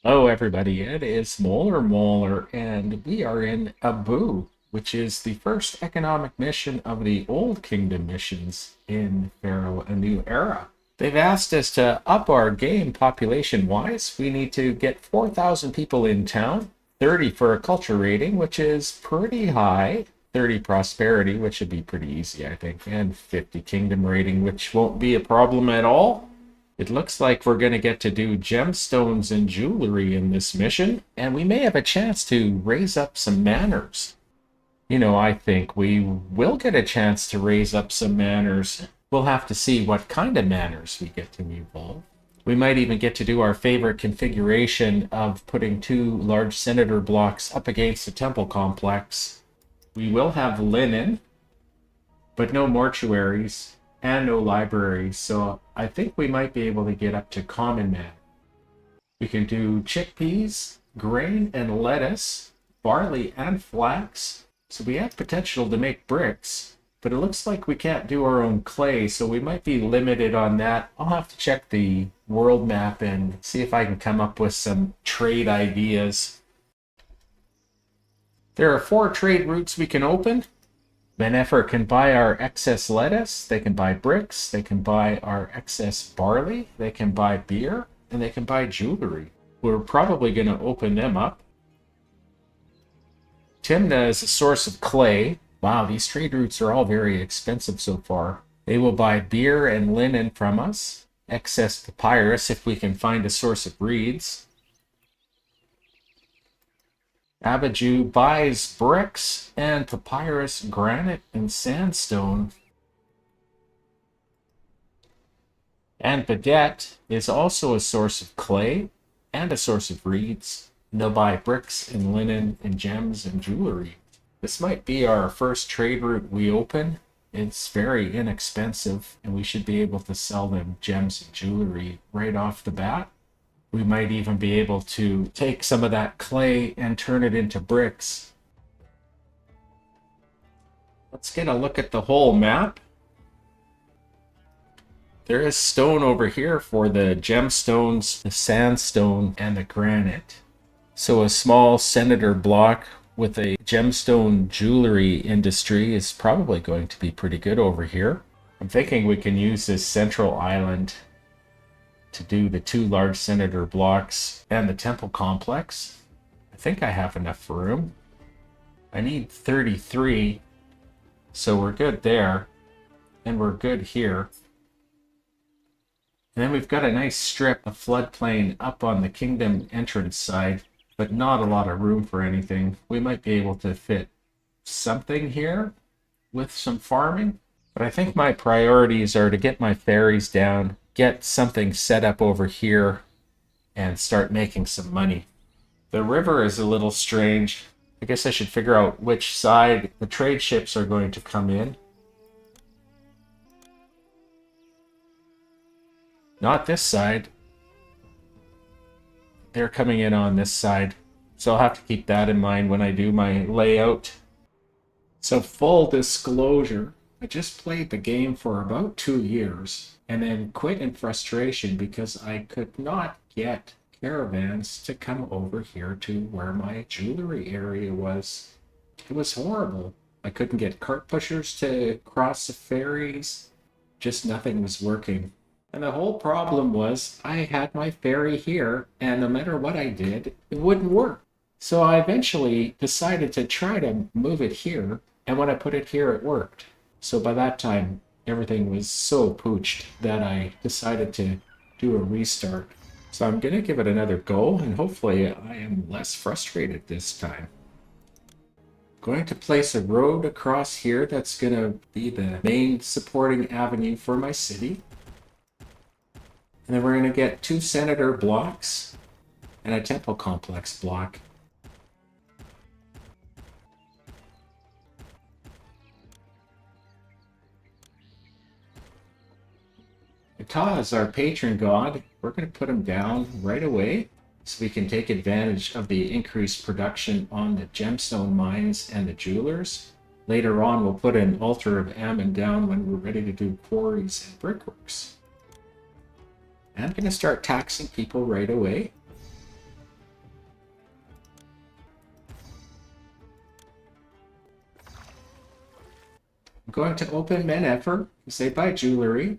Hello, everybody. It is Molar, and we are in Abu, which is the first economic mission of the Old Kingdom missions in Pharaoh, a New Era. They've asked us to up our game population wise. We need to get 4,000 people in town, 30 for a culture rating, which is pretty high, 30 prosperity, which should be pretty easy, I think, and 50 kingdom rating, which won't be a problem at all. It looks like we're going to get to do gemstones and jewelry in this mission, and we may have a chance to raise up some manors. I think we will get a chance to raise up some manors. We'll have to see what kind of manors we get to evolve. We might even get to do our favorite configuration of putting two large senator blocks up against a temple complex. We will have linen, but no mortuaries and no libraries, so I think we might be able to get up to common man. We can do chickpeas, grain and lettuce, barley and flax, so we have potential to make bricks, but it looks like we can't do our own clay, so we might be limited on that. I'll have to check the world map and see if I can come up with some trade ideas. There are 4 trade routes we can open. Benefer can buy our excess lettuce, they can buy bricks, they can buy our excess barley, they can buy beer, and they can buy jewelry. We're probably going to open them up. Timna is a source of clay. Wow, these trade routes are all very expensive so far. They will buy beer and linen from us, excess papyrus if we can find a source of reeds. Abiju buys bricks and papyrus, granite, and sandstone. And Badet is also a source of clay and a source of reeds. And they'll buy bricks and linen and gems and jewelry. This might be our first trade route we open. It's very inexpensive, and we should be able to sell them gems and jewelry right off the bat. We might even be able to take some of that clay and turn it into bricks. Let's get a look at the whole map. There is stone over here for the gemstones, the sandstone, and the granite. So a small senator block with a gemstone jewelry industry is probably going to be pretty good over here. I'm thinking we can use this central island to do the 2 large senator blocks and the temple complex. I think I have enough room. I need 33, so we're good there, and we're good here. And then we've got a nice strip of floodplain up on the kingdom entrance side, but not a lot of room for anything. We might be able to fit something here with some farming, but I think my priorities are to get my ferries down, get something set up over here, and start making some money. The river is a little strange. I guess I should figure out which side the trade ships are going to come in. Not this side. They're coming in on this side. So I'll have to keep that in mind when I do my layout. So full disclosure, I just played the game for about 2 years and then quit in frustration because I could not get caravans to come over here to where my jewelry area was. It was horrible. I couldn't get cart pushers to cross the ferries. Just nothing was working. And the whole problem was I had my ferry here, and no matter what I did, it wouldn't work. So I eventually decided to try to move it here, and when I put it here, it worked. So by that time, everything was so pooched that I decided to do a restart. So I'm going to give it another go, and hopefully I am less frustrated this time. Going to place a road across here that's going to be the main supporting avenue for my city. And then we're going to get 2 senator blocks and a temple complex block. Ptah is our patron god. We're going to put him down right away so we can take advantage of the increased production on the gemstone mines and the jewelers. Later on, we'll put an altar of Ammon down when we're ready to do quarries and brickworks. I'm going to start taxing people right away. I'm going to open Meneffer because they buy jewelry.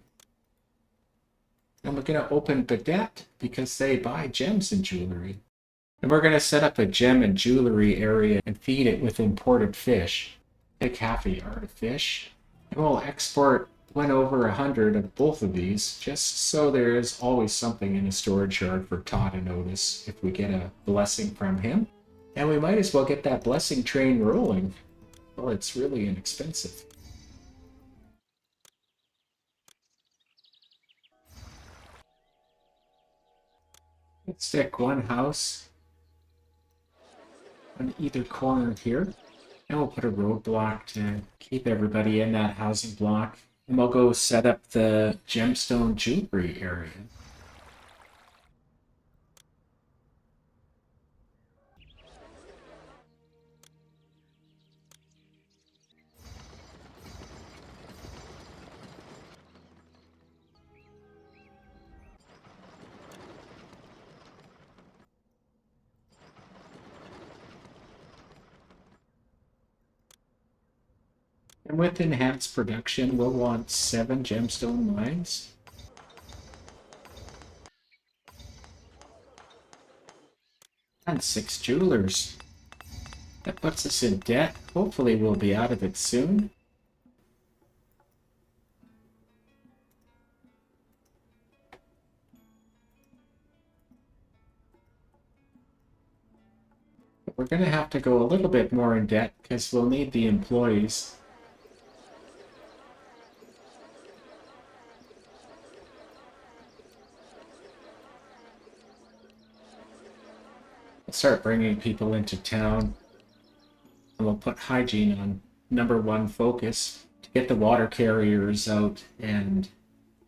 And we're going to open Badet because they buy gems and jewelry. And we're going to set up a gem and jewelry area and feed it with imported fish. Take half a yard of fish. And we'll export one over 100 of both of these, just so there is always something in a storage yard for Todd to notice if we get a blessing from him. And we might as well get that blessing train rolling. Well, it's really inexpensive. Let's stick one house on either corner here. And we'll put a roadblock to keep everybody in that housing block. And we'll go set up the gemstone jewelry area. And with enhanced production, we'll want 7 gemstone mines. And 6 jewelers. That puts us in debt. Hopefully we'll be out of it soon. But we're going to have to go a little bit more in debt because we'll need the employees. We'll start bringing people into town. And we'll put hygiene on #1 focus to get the water carriers out and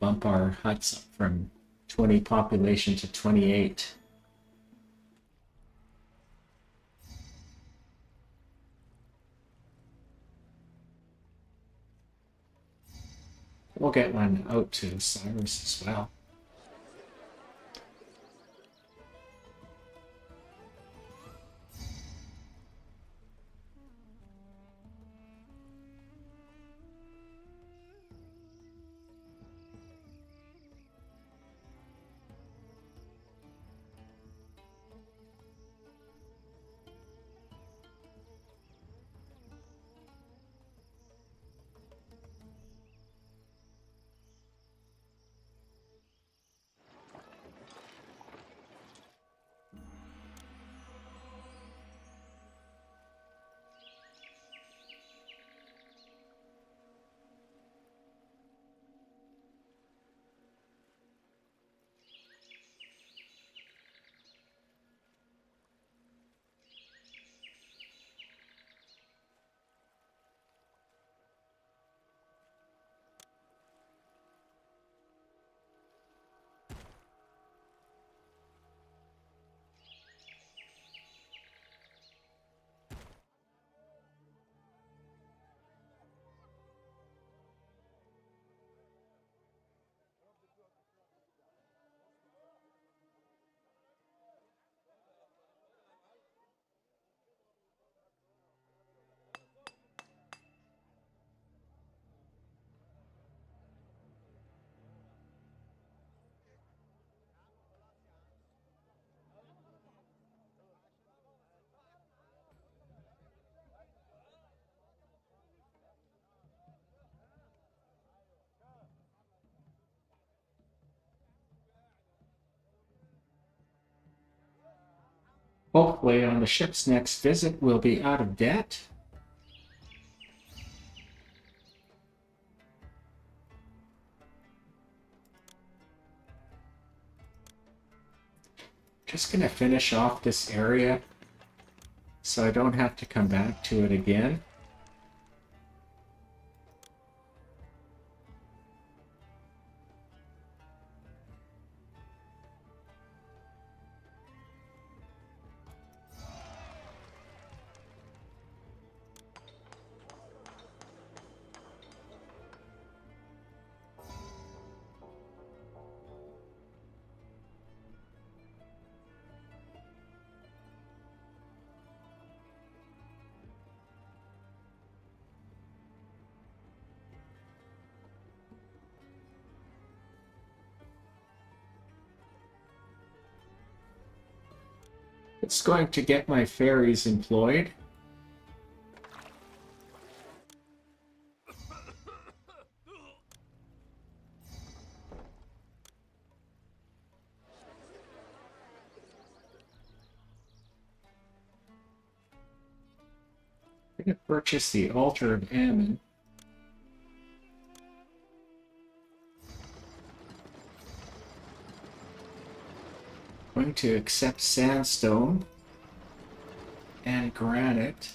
bump our huts up from 20 population to 28. We'll get one out to Cyrus as well. Hopefully on the ship's next visit we'll be out of debt. Just gonna finish off this area so I don't have to come back to it again. It's going to get my fairies employed. I'm going to purchase the Altar of Ammon. Going to accept sandstone and granite.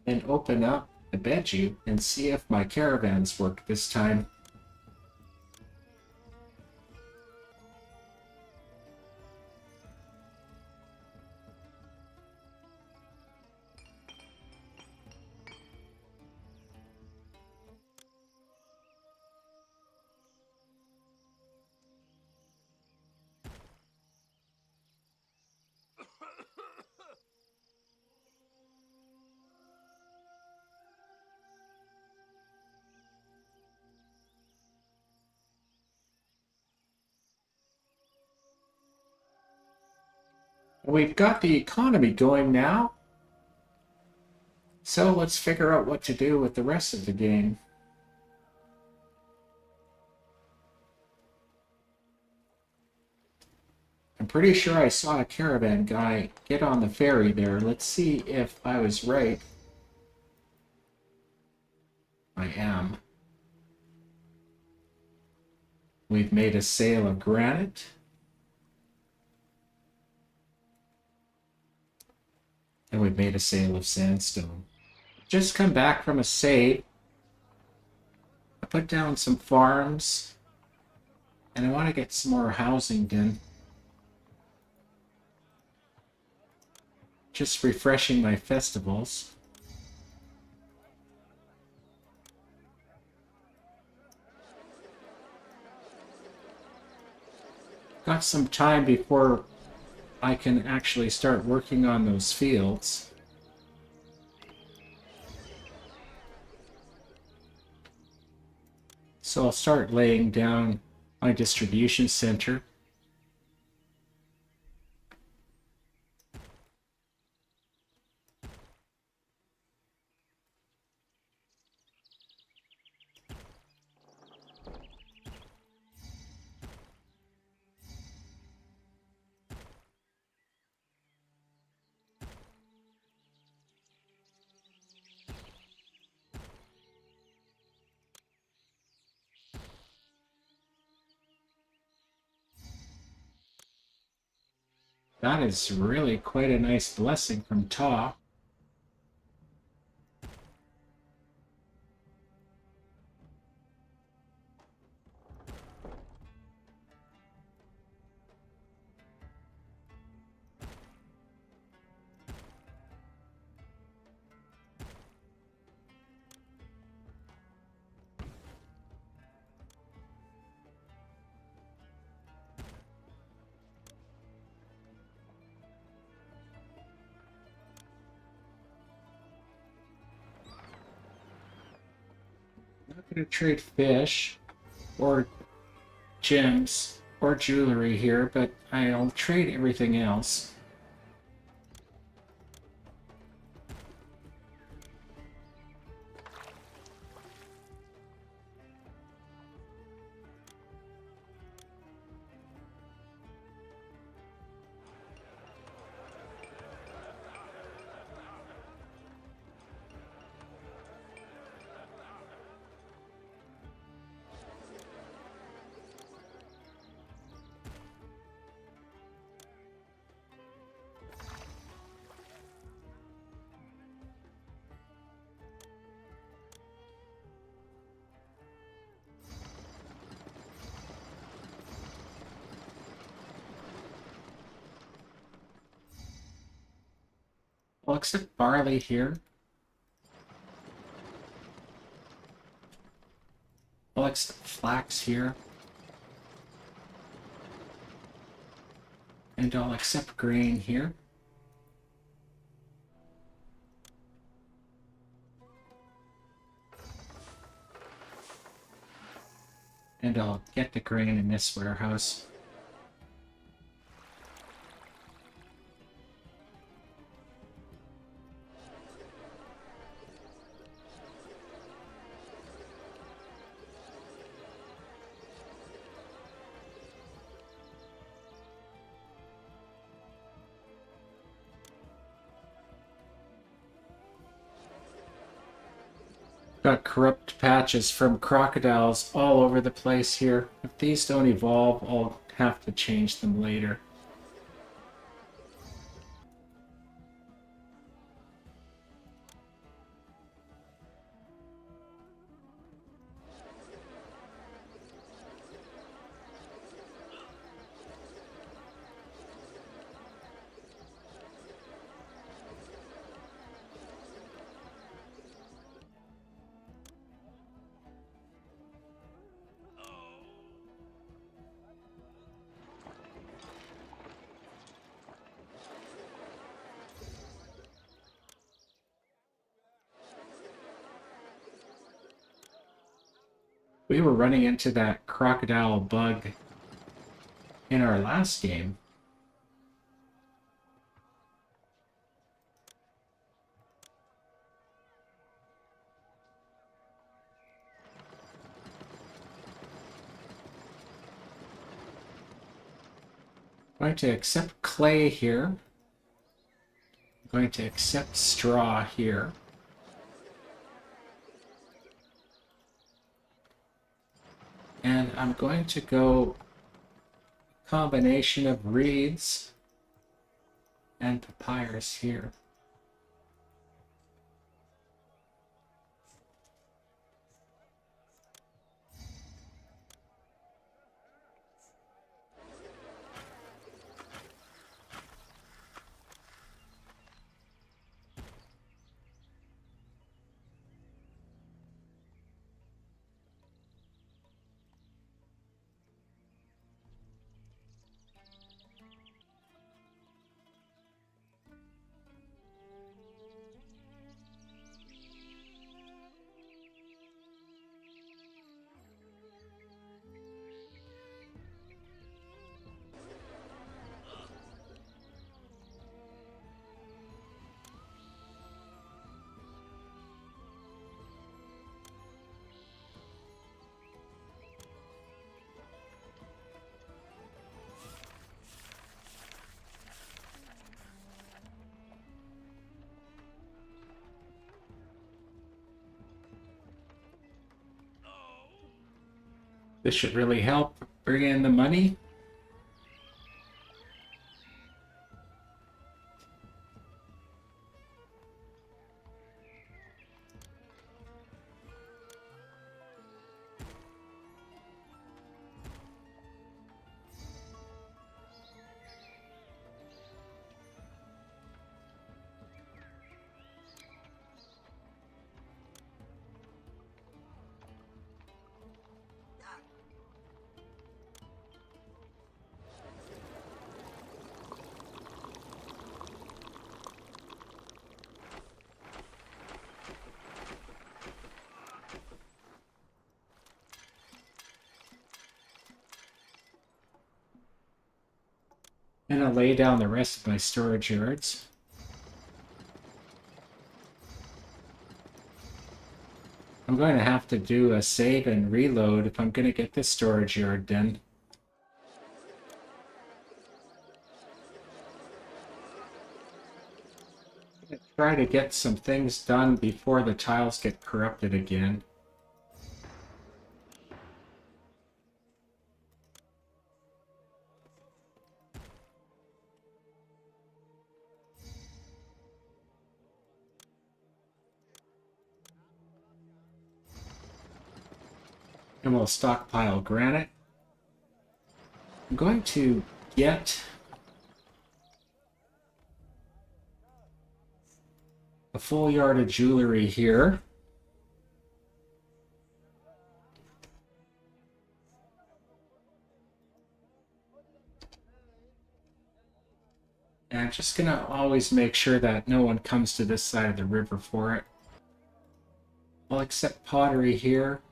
And open up the Beju and see if my caravans work this time. We've got the economy going now, so let's figure out what to do with the rest of the game. I'm pretty sure I saw a caravan guy get on the ferry there. Let's see if I was right. I am. We've made a sale of granite. And we've made a sale of sandstone. Just come back from a save. I put down some farms. And I want to get some more housing done. Just refreshing my festivals. Got some time before I can actually start working on those fields. So I'll start laying down my distribution center. That is really quite a nice blessing from Ta. I'm not going to trade fish or gems or jewelry here, but I'll trade everything else. I'll accept barley here. I'll accept flax here. And I'll accept grain here. And I'll get the grain in this warehouse. Got corrupt patches from crocodiles all over the place here. If these don't evolve, I'll have to change them later. We were running into that crocodile bug in our last game. I'm going to accept clay here. I'm going to accept straw here. And I'm going to go combination of reeds and papyrus here. This should really help bring in the money. And I'll lay down the rest of my storage yards. I'm going to have to do a save and reload if I'm going to get this storage yard done. I'm going to try to get some things done before the tiles get corrupted again. And we'll stockpile granite. I'm going to get a full yard of jewelry here. And I'm just going to always make sure that no one comes to this side of the river for it. I'll accept pottery here.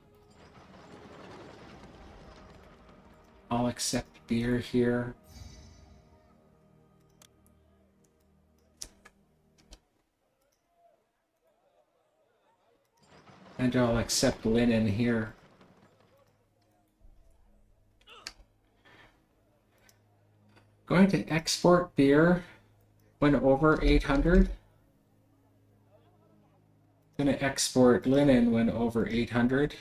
I'll accept beer here. And I'll accept linen here. Going to export beer when over 800. Going to export linen when over 800.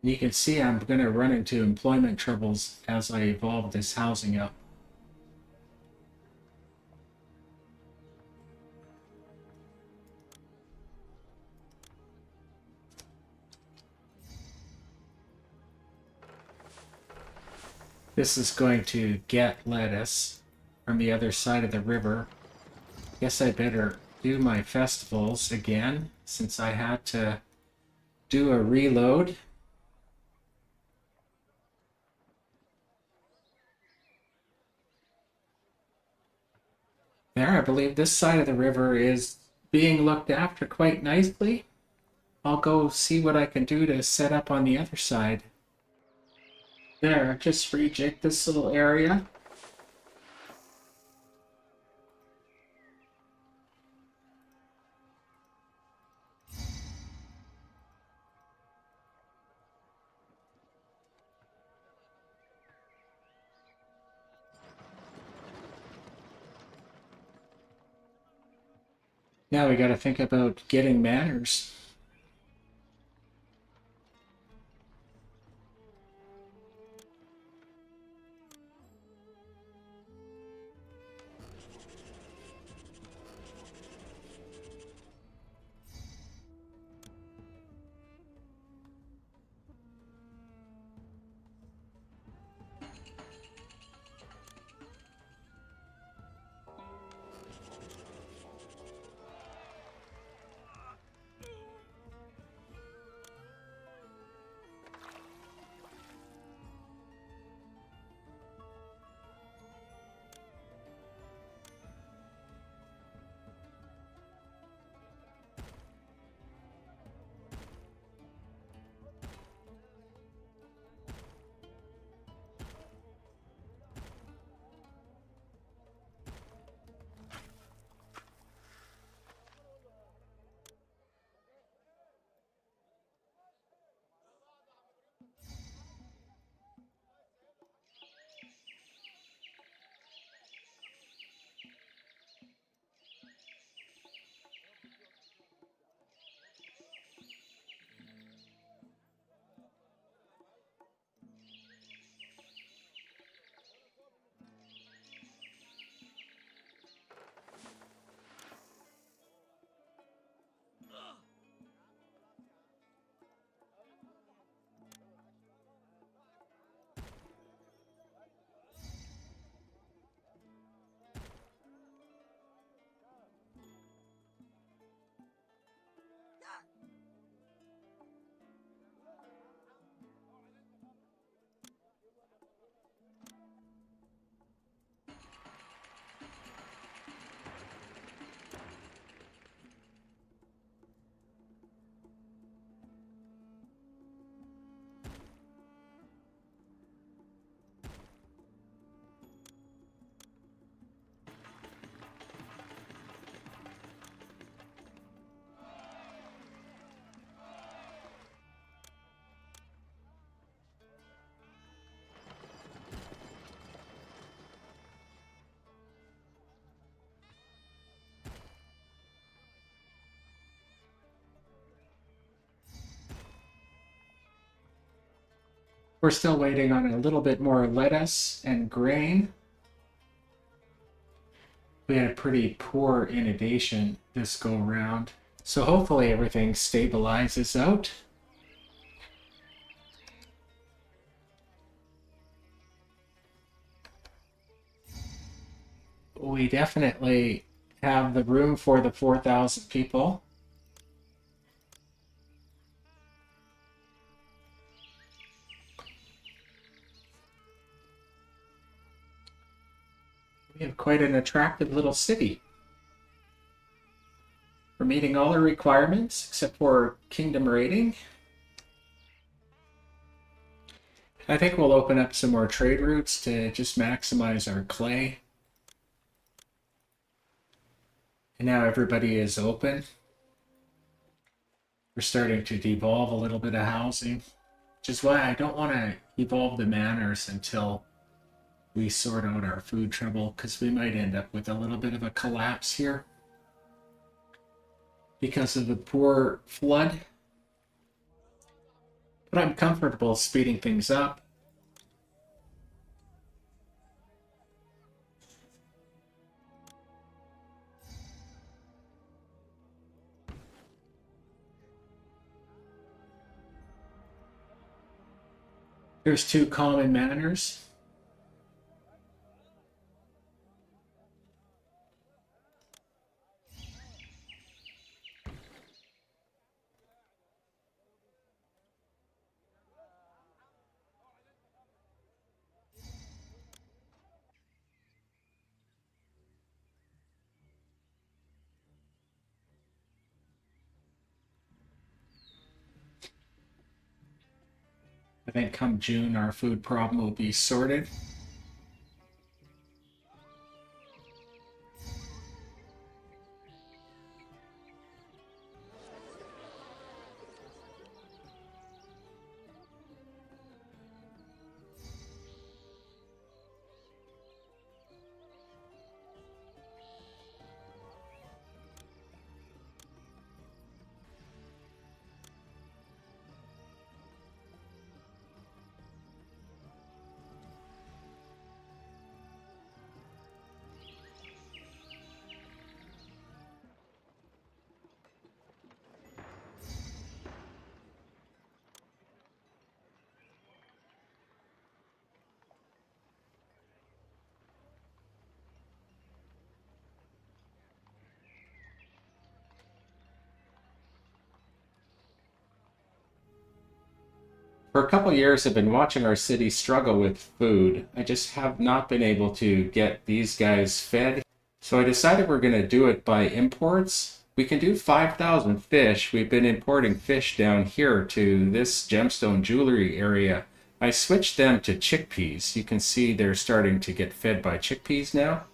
And you can see I'm going to run into employment troubles as I evolve this housing up. This is going to get lettuce from the other side of the river. Guess I better do my festivals again since I had to do a reload. There, I believe this side of the river is being looked after quite nicely. I'll go see what I can do to set up on the other side. There, just rejig this little area. Now we got to think about getting Manors. We're still waiting on a little bit more lettuce and grain. We had a pretty poor inundation this go round. So hopefully everything stabilizes out. We definitely have the room for the 4,000 people. quite an attractive little city. We're meeting all the requirements except for kingdom rating. I think we'll open up some more trade routes to just maximize our clay. And now everybody is open. We're starting to devolve a little bit of housing, which is why I don't want to evolve the manors until we sort out our food trouble, because we might end up with a little bit of a collapse here because of the poor flood. But I'm comfortable speeding things up. There's 2 common manors. I think come June, our food problem will be sorted. For a couple years, I've been watching our city struggle with food. I just have not been able to get these guys fed. So I decided we're going to do it by imports. We can do 5,000 fish. We've been importing fish down here to this gemstone jewelry area. I switched them to chickpeas. You can see they're starting to get fed by chickpeas now.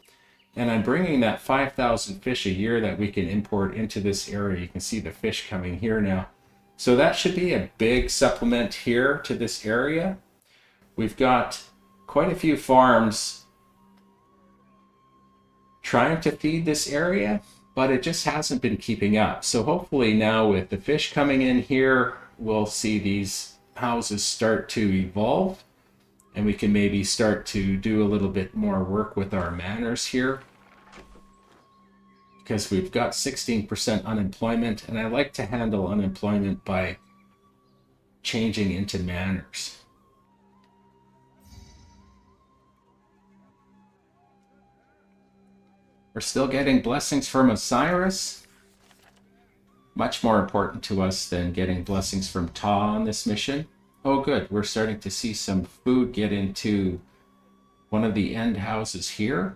And I'm bringing that 5,000 fish a year that we can import into this area. You can see the fish coming here now. So that should be a big supplement here to this area. We've got quite a few farms trying to feed this area, but it just hasn't been keeping up. So hopefully now with the fish coming in here, we'll see these houses start to evolve, and we can maybe start to do a little bit more work with our manors here, because we've got 16% unemployment, and I like to handle unemployment by changing into manors. We're still getting blessings from Osiris. Much more important to us than getting blessings from Ta on this mission. Oh good, we're starting to see some food get into one of the end houses here.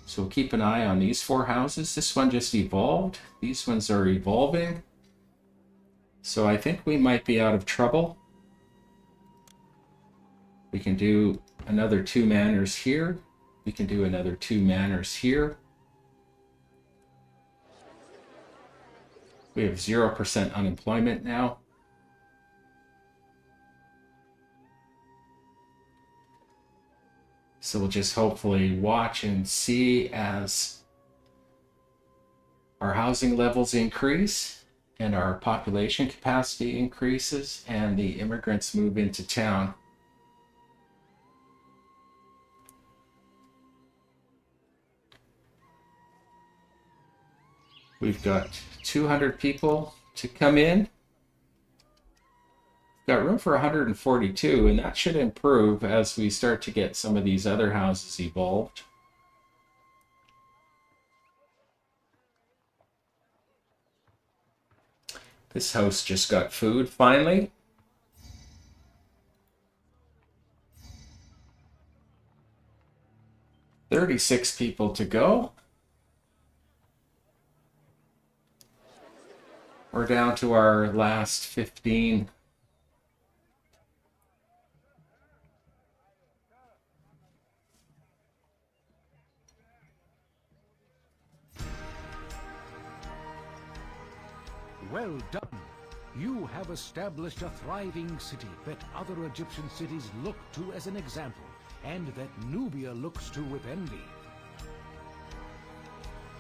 So we'll keep an eye on these 4 houses. This one just evolved. These ones are evolving. So I think we might be out of trouble. We can do another 2 manors here. We can do another 2 manors here. We have 0% unemployment now. So we'll just hopefully watch and see as our housing levels increase and our population capacity increases and the immigrants move into town. We've got 200 people to come in. Got room for 142, and that should improve as we start to get some of these other houses evolved. This house just got food finally. 36 people to go. We're down to our last 15. Well done. You have established a thriving city that other Egyptian cities look to as an example, and that Nubia looks to with envy.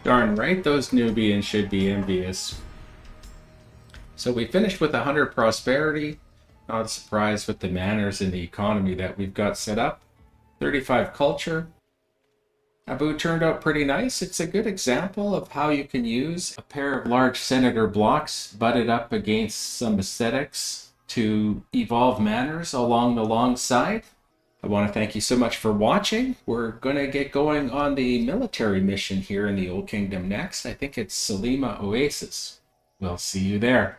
Darn right, those Nubians should be envious. So we finished with 100 prosperity. Not surprised with the manners and the economy that we've got set up. 35 culture. Abu turned out pretty nice. It's a good example of how you can use a pair of large senator blocks butted up against some aesthetics to evolve manners along the long side. I want to thank you so much for watching. We're going to get going on the military mission here in the Old Kingdom next. I think it's Salima Oasis. We'll see you there.